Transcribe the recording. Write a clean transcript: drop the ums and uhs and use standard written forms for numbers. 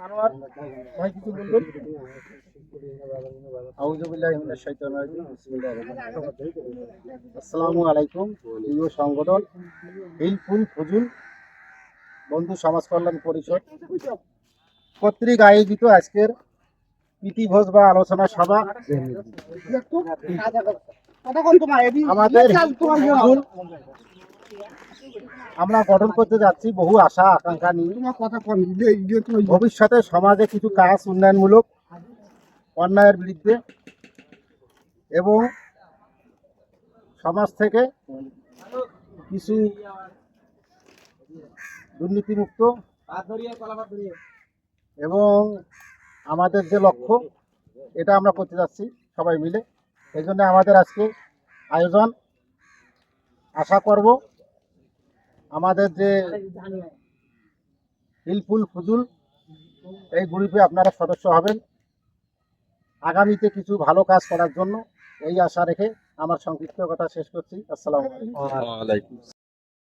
আনোয়ার ভাই কিছু বলবেন? আউযু বিল্লাহি মিনাশ শাইতানির রাজিম। বিসমিল্লাহির রহমানির রহিম। আসসালামু আলাইকুম। প্রিয় সংগঠন হিলফুল ফজুল বন্ধু সমাজ কল্যাণ পরিষদ কর্তৃক আয়োজিত আজকের প্রীতিভোজ বা আলোচনা সভা আমাদের ফজুল আমরা গঠন করতে যাচ্ছি বহু আশা আকাঙ্ক্ষা নিয়ে। ভবিষ্যতে সমাজে কিছু কাজ উন্নয়নমূলক অন্যায়ের বিরুদ্ধে এবং সমাজ থেকে কিছু দুর্নীতিমুক্ত এবং আমাদের যে লক্ষ্য এটা আমরা করতে যাচ্ছি সবাই মিলে। এই জন্য আমাদের আজকে আয়োজন। আশা করব আমাদের যে হিলফুল ফজুল এই গ্রুপে আপনারা সদস্য হবেন, আগামীতে কিছু ভালো কাজ করার জন্য এই আশা রেখে আমার সংক্ষিপ্ত কথা শেষ করছি। আসসালামু আলাইকুম।